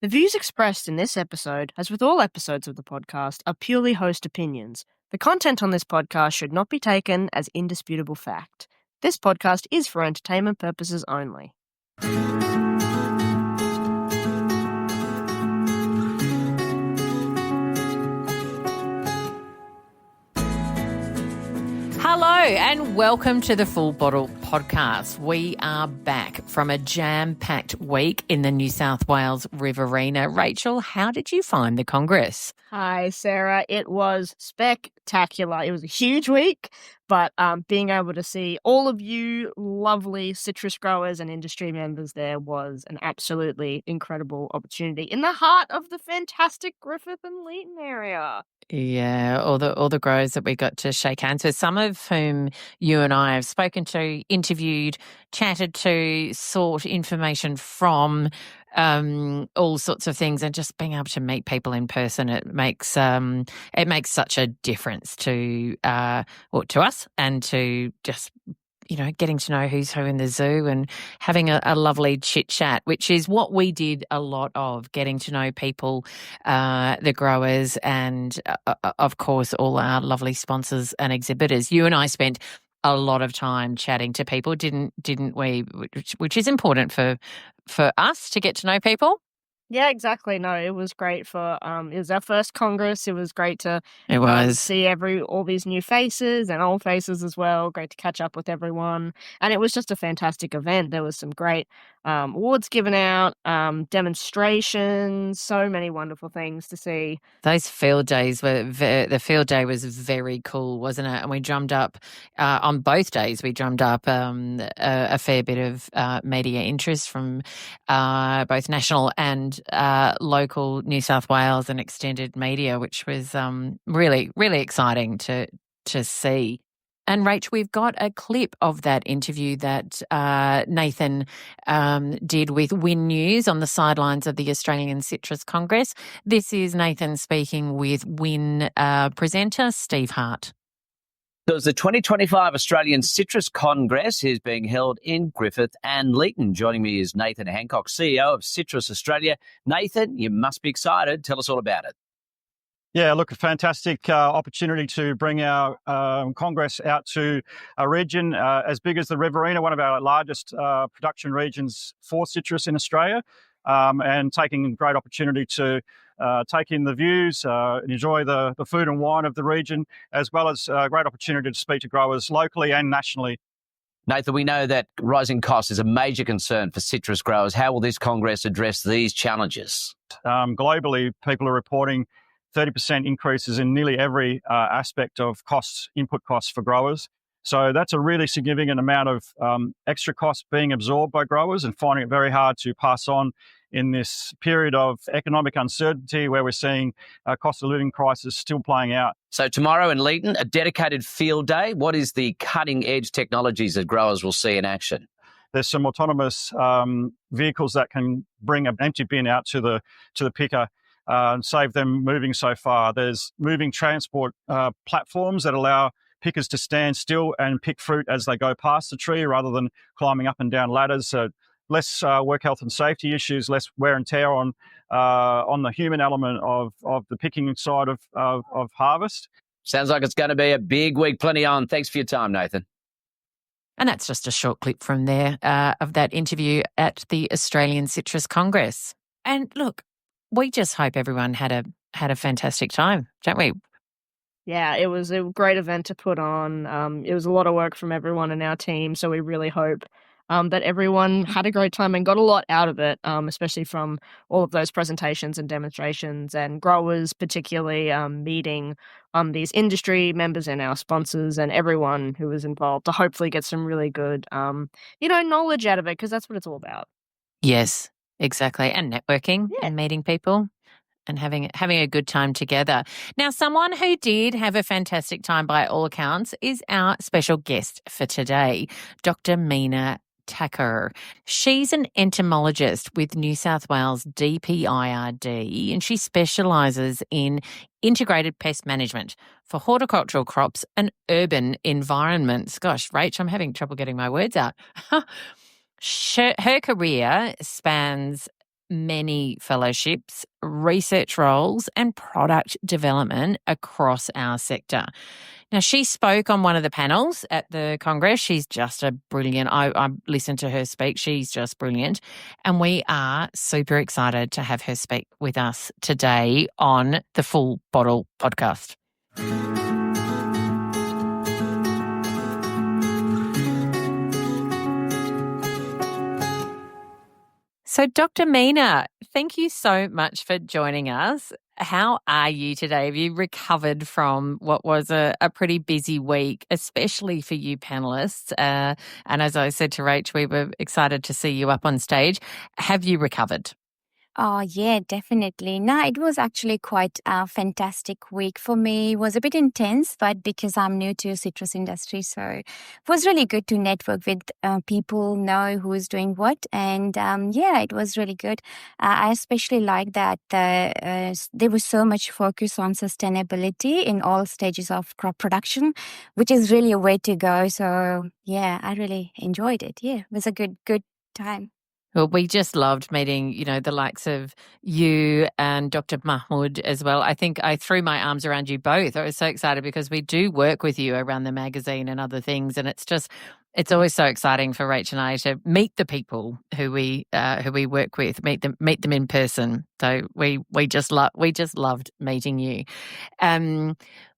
The views expressed in this episode, as with all episodes of the podcast, are purely host opinions. The content on this podcast should not be taken as indisputable fact. This podcast is for entertainment purposes only. Hello and welcome to the Full Bottle Podcast. We are back from a jam-packed week in the New South Wales Riverina. Rachel, how did you find the Congress? Hi, Sarah. It was spectacular. It was a huge week, but being able to see all of you lovely citrus growers and industry members there was an absolutely incredible opportunity in the heart of the fantastic Griffith and Leeton area. Yeah, all the growers that we got to shake hands with, some of whom you and I have spoken to, interviewed, chatted to, sought information from, all sorts of things, and just being able to meet people in person, it makes such a difference to us and to just getting to know who's who in the zoo and having a lovely chit chat, which is what we did a lot of, getting to know people, the growers, and of course all our lovely sponsors and exhibitors. You and I spent a lot of time chatting to people, didn't we? Which is important for us to get to know people. Yeah, exactly. No, it was great for it was our first Congress. It was great to see all these new faces and old faces as well. Great to catch up with everyone. And it was just a fantastic event. There was some great awards given out, demonstrations, so many wonderful things to see. Those field days the field day was very cool, wasn't it? And we drummed up on both days. We drummed up a fair bit of media interest from both national and local New South Wales and extended media, which was really, really exciting to see. And Rach, we've got a clip of that interview that Nathan did with Win News on the sidelines of the Australian Citrus Congress. This is Nathan speaking with Win presenter Steve Hart. So the 2025 Australian Citrus Congress is being held in Griffith and Leeton. Joining me is Nathan Hancock, CEO of Citrus Australia. Nathan, you must be excited. Tell us all about it. Yeah, look, a fantastic opportunity to bring our Congress out to a region as big as the Riverina, one of our largest production regions for citrus in Australia, and taking a great opportunity to take in the views, enjoy the food and wine of the region, as well as a great opportunity to speak to growers locally and nationally. Nathan, we know that rising costs is a major concern for citrus growers. How will this Congress address these challenges? Globally, people are reporting 30% increases in nearly every aspect of costs, input costs for growers. So that's a really significant amount of extra costs being absorbed by growers and finding it very hard to pass on in this period of economic uncertainty where we're seeing cost of living crisis still playing out. So tomorrow in Leeton, a dedicated field day. What is the cutting edge technologies that growers will see in action? There's some autonomous vehicles that can bring an empty bin out to the picker and save them moving so far. There's moving transport platforms that allow pickers to stand still and pick fruit as they go past the tree rather than climbing up and down ladders. So less work health and safety issues, less wear and tear on the human element of the picking side of harvest. Sounds like it's going to be a big week. Plenty on. Thanks for your time, Nathan. And that's just a short clip from there of that interview at the Australian Citrus Congress. And look, we just hope everyone had a fantastic time, don't we? Yeah, it was a great event to put on. It was a lot of work from everyone in our team, so we really hope that everyone had a great time and got a lot out of it, especially from all of those presentations and demonstrations, and growers particularly meeting these industry members and our sponsors and everyone who was involved to hopefully get some really good knowledge out of it, because that's what it's all about. Yes, exactly. And networking and meeting people and having a good time together. Now, someone who did have a fantastic time by all accounts is our special guest for today, Dr. Meena Thakur. She's an entomologist with New South Wales DPIRD, and she specialises in integrated pest management for horticultural crops and urban environments. Gosh, Rach, I'm having trouble getting my words out. Her career spans many fellowships, research roles, and product development across our sector. Now, she spoke on one of the panels at the Congress. She's just a brilliant, I listened to her speak. She's just brilliant. And we are super excited to have her speak with us today on the Full Bottle podcast. So, Dr. Meena, thank you so much for joining us. How are you today? Have you recovered from what was a pretty busy week, especially for you panellists? And as I said to Rach, we were excited to see you up on stage. Have you recovered? Oh, yeah, definitely. No, it was actually quite a fantastic week for me. It was a bit intense, but because I'm new to citrus industry, so it was really good to network with people, know who is doing what. And yeah, it was really good. I especially like that there was so much focus on sustainability in all stages of crop production, which is really a way to go. So yeah, I really enjoyed it. Yeah, it was a good time. Well, we just loved meeting, the likes of you and Dr. Mahmood as well. I think I threw my arms around you both. I was so excited because we do work with you around the magazine and other things, and it's always so exciting for Rach and I to meet the people who we work with, meet them in person. So we just loved meeting you.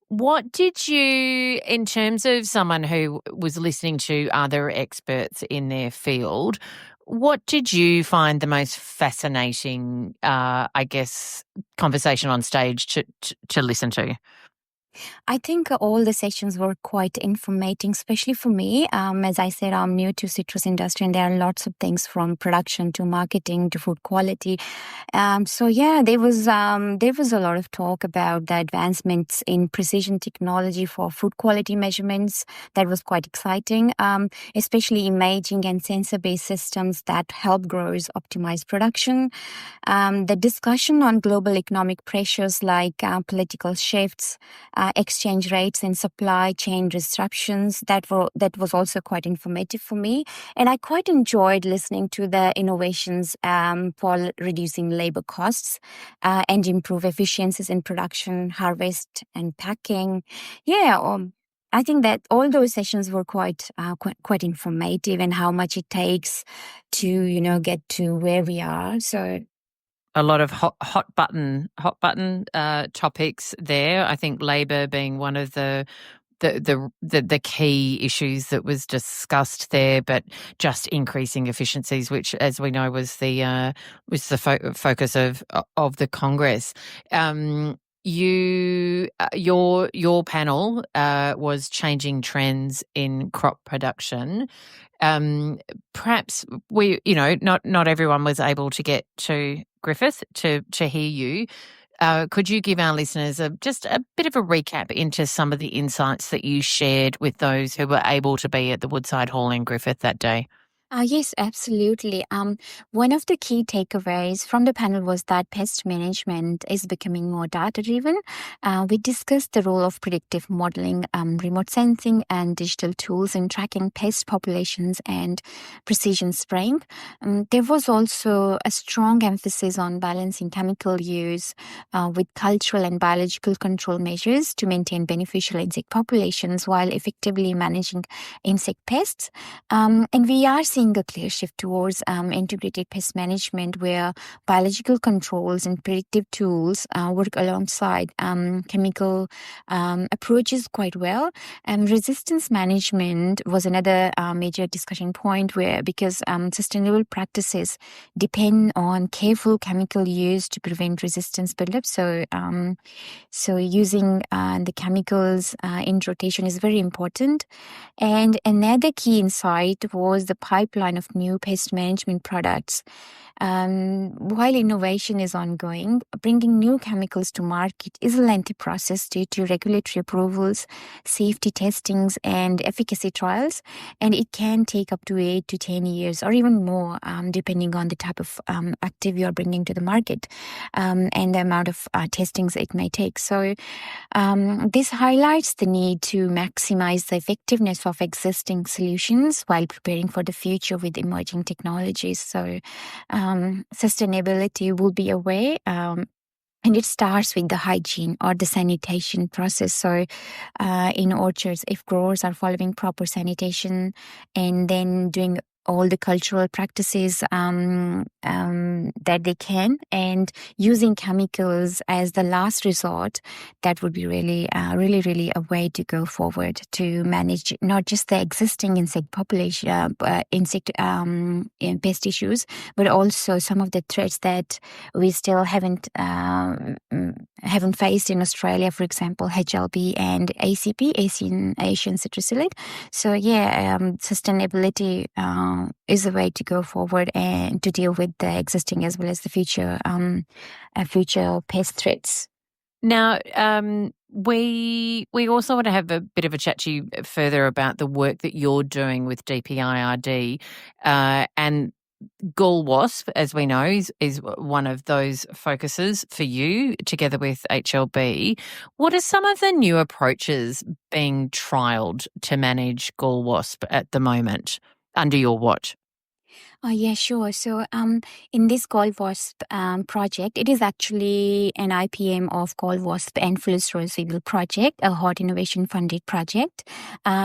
What did you, in terms of someone who was listening to other experts in their field, what did you find the most fascinating, conversation on stage to listen to? I think all the sessions were quite informative, especially for me. As I said, I'm new to citrus industry, and there are lots of things from production to marketing to food quality. So yeah, there was a lot of talk about the advancements in precision technology for food quality measurements. That was quite exciting, especially imaging and sensor-based systems that help growers optimize production. The discussion on global economic pressures like political shifts, exchange rates and supply chain disruptions, that was also quite informative for me. And I quite enjoyed listening to the innovations for reducing labor costs and improve efficiencies in production, harvest and packing. Yeah, I think that all those sessions were quite informative, and how much it takes to get to where we are. So a lot of hot button topics there. I think labour being one of the key issues that was discussed there, but just increasing efficiencies, which, as we know, was the focus of the Congress. Your panel was changing trends in crop production. Perhaps not everyone was able to get to Griffith to hear you. Could you give our listeners just a bit of a recap into some of the insights that you shared with those who were able to be at the Woodside Hall in Griffith that day? Yes, absolutely. One of the key takeaways from the panel was that pest management is becoming more data-driven. We discussed the role of predictive modeling, remote sensing, and digital tools in tracking pest populations and precision spraying. There was also a strong emphasis on balancing chemical use with cultural and biological control measures to maintain beneficial insect populations while effectively managing insect pests. And we are seeing a clear shift towards integrated pest management, where biological controls and predictive tools work alongside chemical approaches quite well. Resistance management was another major discussion point, because sustainable practices depend on careful chemical use to prevent resistance buildup. So using the chemicals in rotation is very important. And another key insight was the pipeline of new pest management products. While innovation is ongoing, bringing new chemicals to market is a lengthy process due to regulatory approvals, safety testings, and efficacy trials, and it can take up to 8 to 10 years or even more, depending on the type of active you're bringing to the market and the amount of testings it may take. So this highlights the need to maximize the effectiveness of existing solutions while preparing for the future with emerging technologies. So sustainability will be a way. And it starts with the hygiene or the sanitation process. So in orchards, if growers are following proper sanitation and then doing all the cultural practices that they can, and using chemicals as the last resort, that would be really a way to go forward to manage not just the existing insect population, pest issues, but also some of the threats that we still haven't faced in Australia, for example, HLB and ACP, Asian citrusillid. So sustainability is a way to go forward and to deal with the existing as well as the future pest threats. Now, we also want to have a bit of a chat to you further about the work that you're doing with DPIRD, and Gall Wasp, as we know, is one of those focuses for you, together with HLB. What are some of the new approaches being trialled to manage Gall Wasp at the moment under your watch? Yeah, sure. So in this Gall Wasp project, it is actually an IPM of Gall Wasp and Phyllis Rose Weevil project, a hot innovation funded project.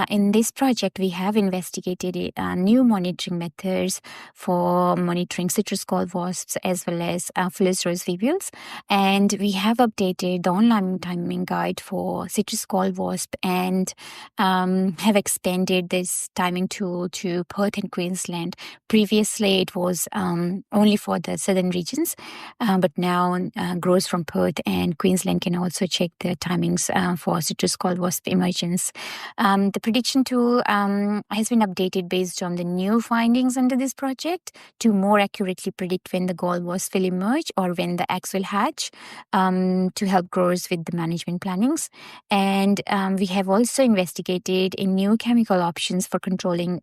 In this project, we have investigated new monitoring methods for monitoring citrus gall wasps as well as Phyllis Rose Weevils. And we have updated the online timing guide for citrus gall wasp and have expanded this timing tool to Perth and Queensland. Previously, it was only for the southern regions, but now growers from Perth and Queensland can also check the timings for citrus gall wasp emergence. The prediction tool has been updated based on the new findings under this project to more accurately predict when the gall wasp will emerge or when the eggs will hatch, to help growers with the management plannings. And we have also investigated in new chemical options for controlling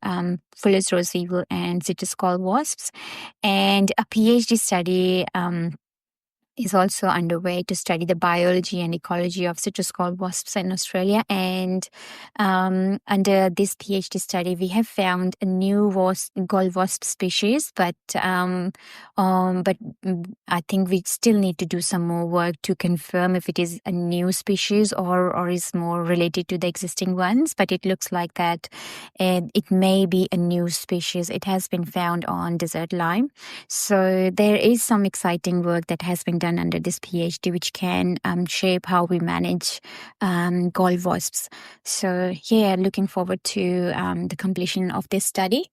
Phyllis Rose Weevil and citrus gall wasps, and a PhD study is also underway to study the biology and ecology of citrus gall wasps in Australia. And under this PhD study, we have found a new gall wasp species, but I think we still need to do some more work to confirm if it is a new species or is more related to the existing ones. But it looks like that it may be a new species. It has been found on desert lime. So there is some exciting work that has been done under this PhD, which can shape how we manage gall wasps. So looking forward to the completion of this study.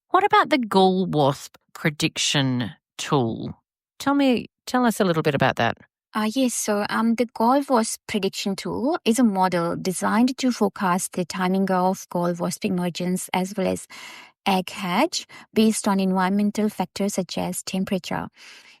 What about the Gall Wasp prediction tool? Tell us a little bit about that. Yes, so the Gall Wasp prediction tool is a model designed to forecast the timing of gall wasp emergence as well as egg hatch based on environmental factors such as temperature.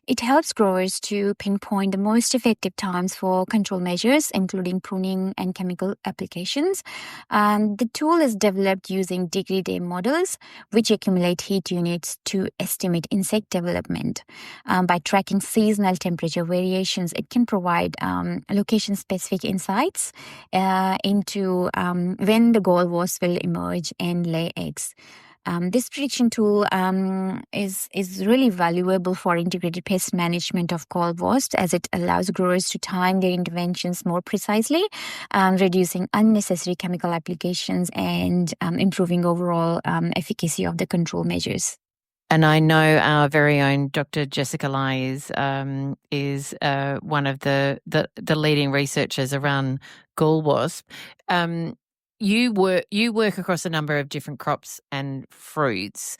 It helps growers to pinpoint the most effective times for control measures, including pruning and chemical applications. The tool is developed using degree day models, which accumulate heat units to estimate insect development. By tracking seasonal temperature variations, it can provide location-specific insights into when the gall wasp will emerge and lay eggs. This prediction tool is really valuable for integrated pest management of gall wasps, as it allows growers to time their interventions more precisely, reducing unnecessary chemical applications and improving overall efficacy of the control measures. And I know our very own Dr. Jessica Lai is one of the leading researchers around gall wasp. You work across a number of different crops and fruits.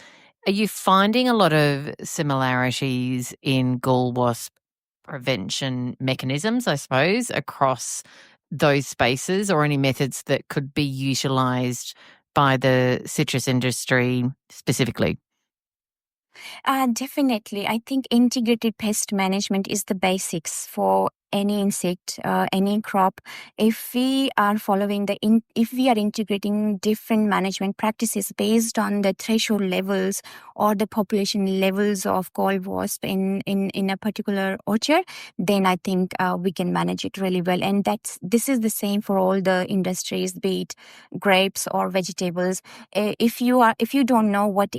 Are you finding a lot of similarities in gall wasp prevention mechanisms, I suppose, across those spaces, or any methods that could be utilised by the citrus industry specifically? Definitely. I think integrated pest management is the basics for any insect, any crop, if we are if we are integrating different management practices based on the threshold levels or the population levels of gall wasp in a particular orchard, then I think we can manage it really well. And this is the same for all the industries, be it grapes or vegetables. If you don't know what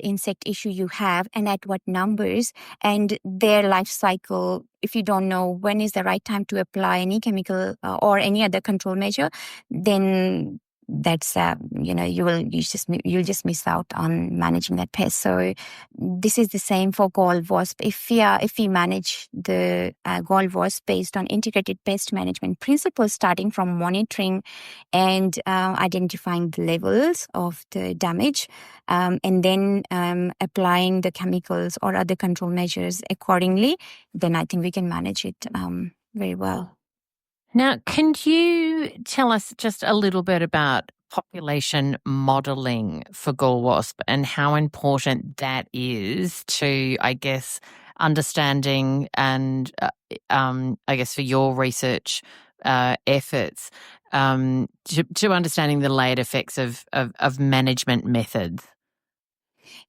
insect issue you have and at what numbers and their life cycle, if you don't know when is the right time to apply any chemical or any other control measure, then that's you'll just miss out on managing that pest. So this is the same for gall wasp. If we manage the gall wasp based on integrated pest management principles, starting from monitoring and identifying the levels of the damage, and then applying the chemicals or other control measures accordingly, then I think we can manage it very well. Now, can you tell us just a little bit about population modelling for gall wasp and how important that is to, I guess, understanding and, I guess, for your research efforts, to understanding the layered effects of management methods?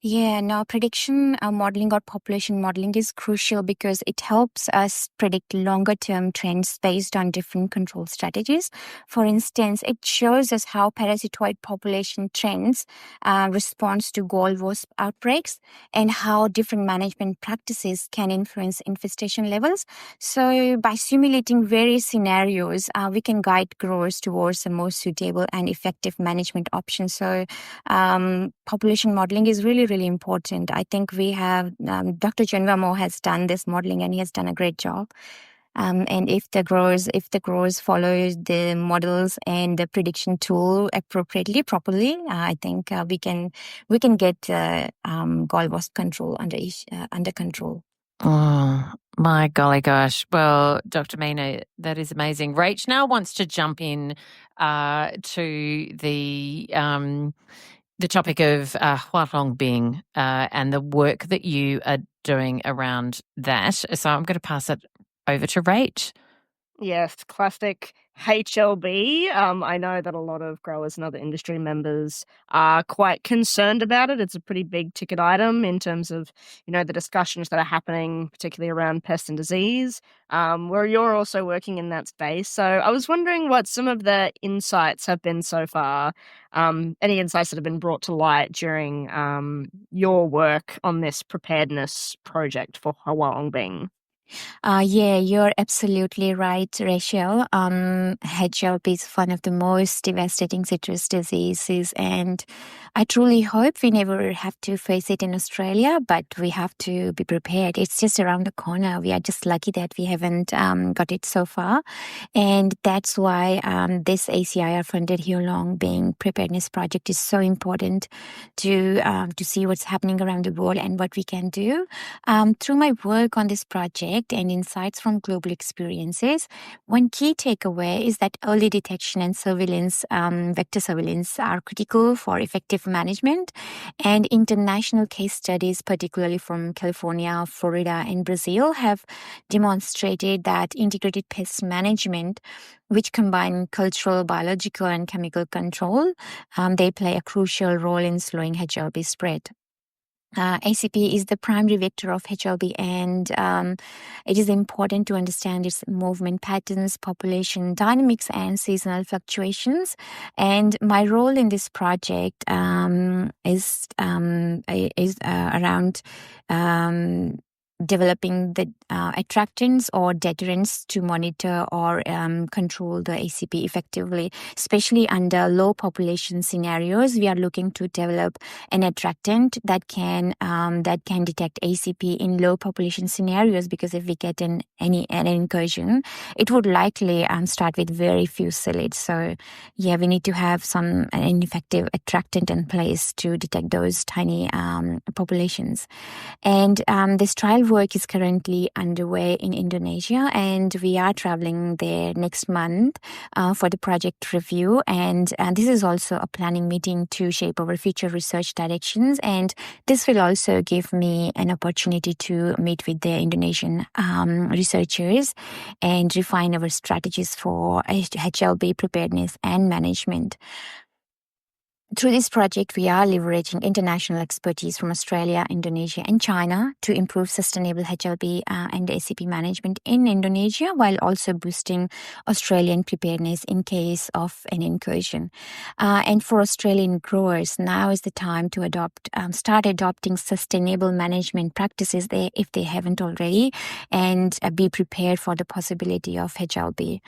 Yeah, no, prediction modeling or population modeling is crucial because it helps us predict longer term trends based on different control strategies. For instance, it shows us how parasitoid population trends responds to gall wasp outbreaks and how different management practices can influence infestation levels. So by simulating various scenarios, we can guide growers towards the most suitable and effective management options. So population modeling is really important. I think we have Dr. Junvamo has done this modeling and he has done a great job. And if the growers follow the models and the prediction tool properly, I think we can get gall wasp control under control. Oh, my golly gosh. Well, Dr. Meena, that is amazing. Rach now wants to jump in to the topic of Huanglongbing and the work that you are doing around that. So I'm going to pass it over to Rach. Yes, classic HLB. I know that a lot of growers and other industry members are quite concerned about it. It's a pretty big ticket item in terms of, the discussions that are happening, particularly around pest and disease, where you're also working in that space. So I was wondering what some of the insights have been so far, any insights that have been brought to light during your work on this preparedness project for Huanglongbing. Yeah, you're absolutely right, Rachel. HLB is one of the most devastating citrus diseases, and I truly hope we never have to face it in Australia, but we have to be prepared. It's just around the corner. We are just lucky that we haven't got it so far. And that's why this ACIR-funded Huanglongbing preparedness project is so important to see what's happening around the world and what we can do. Through my work on this project and insights from global experiences, one key takeaway is that early detection and surveillance, vector surveillance, are critical for effective management. And international case studies, particularly from California, Florida, and Brazil, have demonstrated that integrated pest management, which combine cultural, biological, and chemical control, they play a crucial role in slowing HLB spread. ACP is the primary vector of HLB, and it is important to understand its movement patterns, population dynamics, and seasonal fluctuations. And my role in this project is around developing the attractants or deterrents to monitor or control the ACP effectively, especially under low population scenarios. We are looking to develop an attractant that can detect ACP in low population scenarios, because if we get an incursion, it would likely start with very few psyllids. So yeah, we need to have an effective attractant in place to detect those tiny populations. And this trial work is currently underway in Indonesia, and we are traveling there next month for the project review. And this is also a planning meeting to shape our future research directions. And this will also give me an opportunity to meet with the Indonesian researchers and refine our strategies for HLB preparedness and management. Through this project, we are leveraging international expertise from Australia, Indonesia, and China to improve sustainable HLB and ACP management in Indonesia, while also boosting Australian preparedness in case of an incursion. And for Australian growers, now is the time to start adopting sustainable management practices if they haven't already, and be prepared for the possibility of HLB.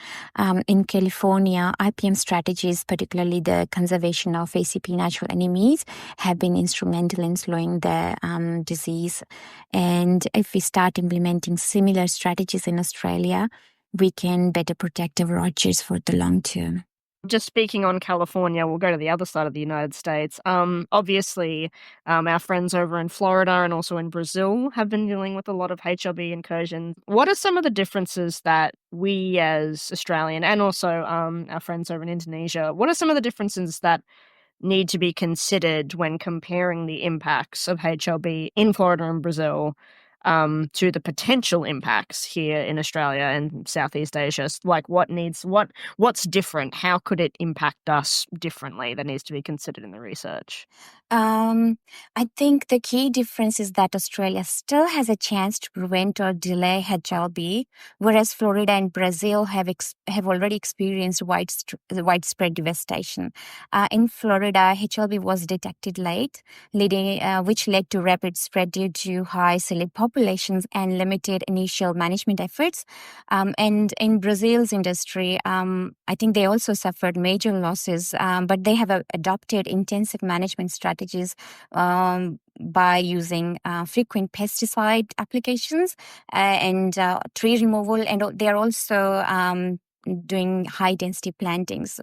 In California, IPM strategies, particularly the conservation of ACP natural enemies, have been instrumental in slowing the disease. And if we start implementing similar strategies in Australia, we can better protect our orchards for the long term. Just speaking on California, we'll go to the other side of the United States. Obviously, our friends over in Florida and also in Brazil have been dealing with a lot of HLB incursions. What are some of the differences that we as Australian and also our friends over in Indonesia, what are some of the differences that need to be considered when comparing the impacts of HLB in Florida and Brazil to the potential impacts here in Australia and Southeast Asia? Like what's different? How could it impact us differently that needs to be considered in the research? I think the key difference is that Australia still has a chance to prevent or delay HLB, whereas Florida and Brazil have already experienced widespread devastation. In Florida, HLB was detected late, which led to rapid spread due to high psyllid populations and limited initial management efforts. And in Brazil's industry, I think they also suffered major losses, but they have adopted intensive management strategies by using frequent pesticide applications and tree removal, and they are also doing high density plantings.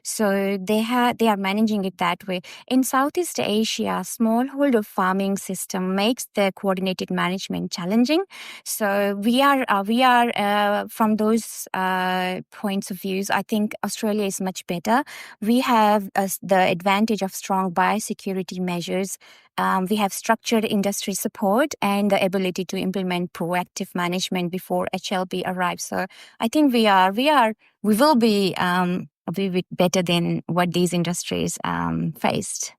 So they are managing it that way. In Southeast Asia, smallholder farming system makes the coordinated management challenging. So we are from those points of views, I think Australia is much better. We have the advantage of strong biosecurity measures. We have structured industry support and the ability to implement proactive management before HLB arrives. So I think we will be a bit better than what these industries faced.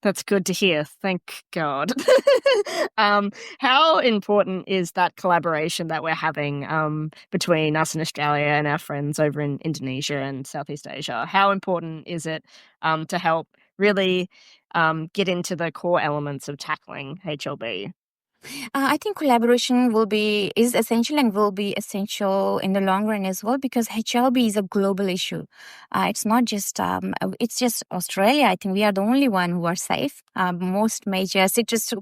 That's good to hear. Thank God. How important is that collaboration that we're having between us in Australia and our friends over in Indonesia and Southeast Asia? How important is it to help really get into the core elements of tackling HLB? I think collaboration is essential and will be essential in the long run as well, because HLB is a global issue. It's not just it's just Australia. I think we are the only one who are safe. Most major citrus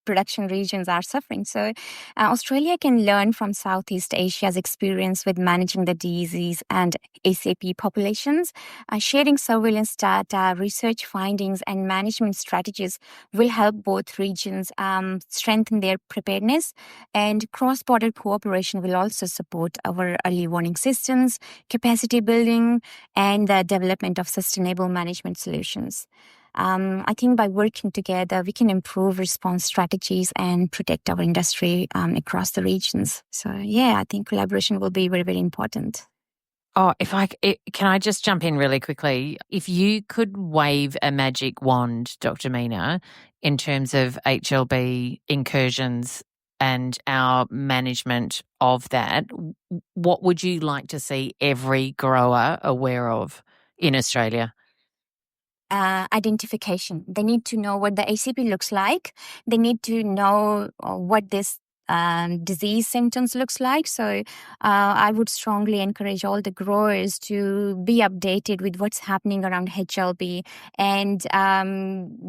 production regions are suffering. So Australia can learn from Southeast Asia's experience with managing the disease and ACP populations. Sharing surveillance data, research findings, and management strategies will help both regions strengthen their preparedness, and cross-border cooperation will also support our early warning systems, capacity building, and the development of sustainable management solutions. I think by working together, we can improve response strategies and protect our industry across the regions. So, yeah, I think collaboration will be very, very important. Oh, can I just jump in really quickly? If you could wave a magic wand, Dr. Meena, in terms of HLB incursions and our management of that, what would you like to see every grower aware of in Australia? Identification. They need to know what the ACP looks like. They need to know what this disease symptoms looks like. So I would strongly encourage all the growers to be updated with what's happening around HLB and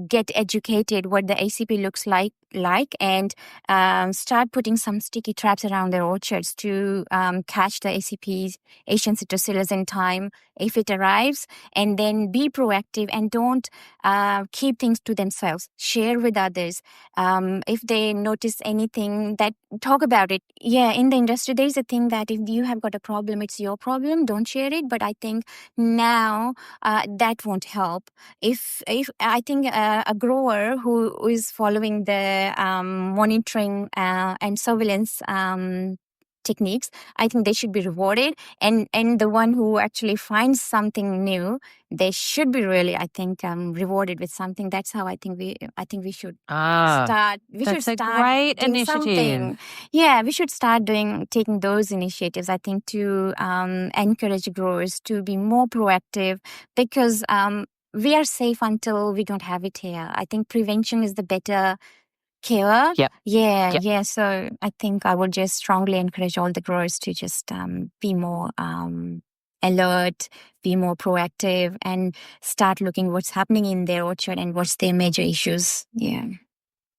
get educated what the ACP looks like and start putting some sticky traps around their orchards to catch the ACP's Asian citrus in time if it arrives, and then be proactive and don't keep things to themselves. Share with others. If they notice anything, that talk about it. Yeah, in the industry, there's a thing that if you have got a problem, it's your problem. Don't share it. But I think now that won't help. If I think a grower who is following the monitoring and surveillance techniques, I think they should be rewarded, and the one who actually finds something new, they should be really, I think, rewarded with something. That's how I think we should start. We should That's a start great doing initiative. something. Yeah, we should start taking those initiatives, I think, to encourage growers to be more proactive, because we are safe until we don't have it here. I think prevention is the better care. Yep. Yeah. So I think I would just strongly encourage all the growers to just be more alert, be more proactive, and start looking what's happening in their orchard and what's their major issues. Yeah.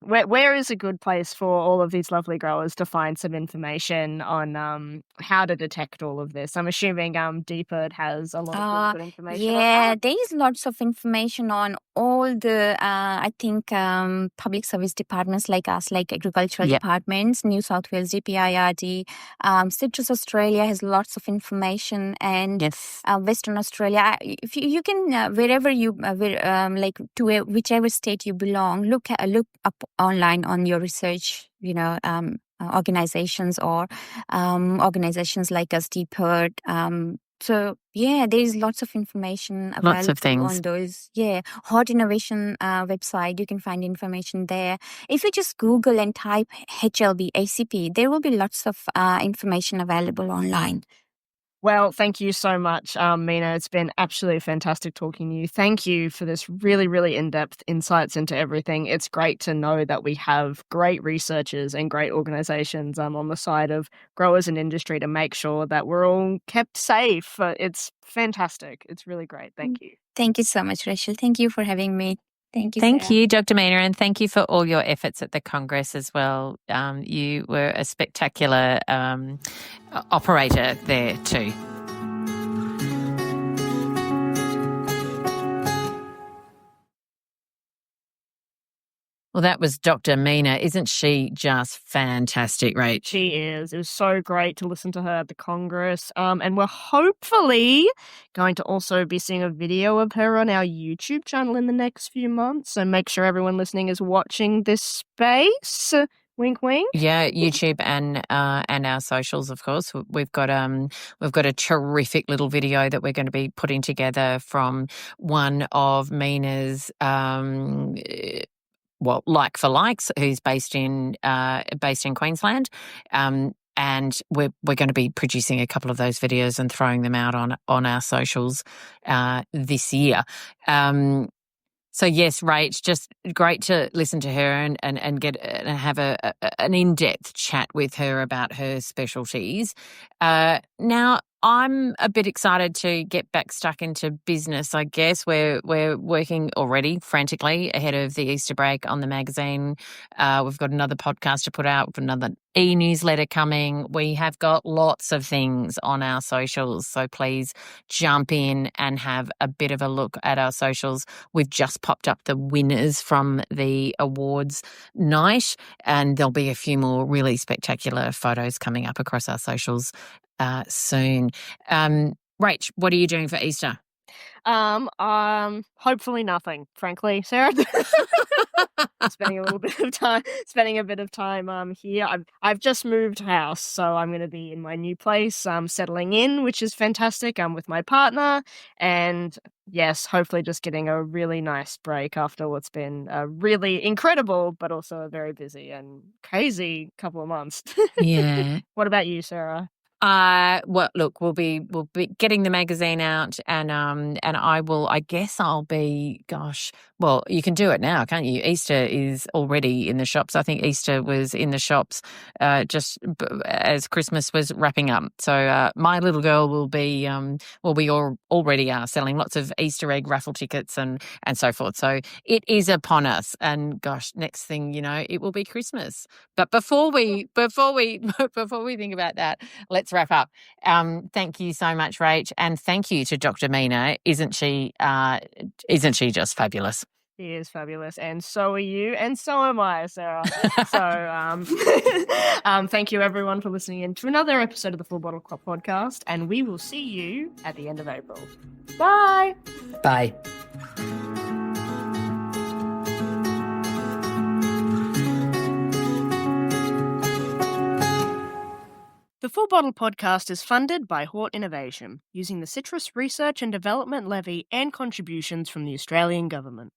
Where is a good place for all of these lovely growers to find some information on how to detect all of this? I'm assuming DPIRD has a lot of really good information. Yeah, there is lots of information on all the I think public service departments like us, like agricultural departments, New South Wales DPIRD, Citrus Australia has lots of information, and Western Australia. If you can wherever you like to whichever state you belong, look up online on your research, organizations or organizations like us, DPIRD. So yeah, there is lots of information available. Lots of things on those. Yeah, Hot Innovation website, you can find information there. If you just Google and type HLB ACP, there will be lots of information available online. Well, thank you so much, Meena. It's been absolutely fantastic talking to you. Thank you for this really, really in-depth insights into everything. It's great to know that we have great researchers and great organizations on the side of growers and industry to make sure that we're all kept safe. It's fantastic. It's really great. Thank you. Thank you so much, Rachel. Thank you for having me. Thank you. Thank Sarah. you, Dr. Meena, and thank you for all your efforts at the Congress as well. You were a spectacular operator there too. Well, that was Dr. Meena. Isn't she just fantastic, Rach? She is. It was so great to listen to her at the Congress. And we're hopefully going to also be seeing a video of her on our YouTube channel in the next few months. So make sure everyone listening is watching this space. Wink, wink. Yeah, YouTube and our socials, of course. We've got a terrific little video that we're going to be putting together from one of Meena's like for likes, who's based in Queensland, and we're going to be producing a couple of those videos and throwing them out on our socials this year. So yes, Rach, just great to listen to her and get and have an in-depth chat with her about her specialties. Now, I'm a bit excited to get back stuck into business. I guess we're working already frantically ahead of the Easter break on the magazine. We've got another podcast to put out, another e-newsletter coming. We have got lots of things on our socials, so please jump in and have a bit of a look at our socials. We've just popped up the winners from the awards night, and there'll be a few more really spectacular photos coming up across our socials soon. Rach, what are you doing for Easter? Hopefully nothing, frankly, Sarah. spending a bit of time here. I've just moved house, so I'm going to be in my new place, settling in, which is fantastic. I'm with my partner, and yes, hopefully just getting a really nice break after what's been a really incredible, but also a very busy and crazy couple of months. Yeah. What about you, Sarah? Well, look, we'll be getting the magazine out, and I guess I'll be. Gosh, well, you can do it now, can't you? Easter is already in the shops. I think Easter was in the shops just as Christmas was wrapping up. So my little girl will be already selling lots of Easter egg raffle tickets and so forth. So it is upon us, and gosh, next thing you know, it will be Christmas. But before we think about that, let's wrap up. Thank you so much, Rach, and thank you to Dr. Meena. Isn't she just fabulous? She is fabulous, and so are you, and so am I, Sarah. So, thank you everyone for listening in to another episode of the Full Bottle Club podcast, and we will see you at the end of April. Bye. Bye. The Full Bottle podcast is funded by Hort Innovation, using the Citrus Research and Development Levy and contributions from the Australian Government.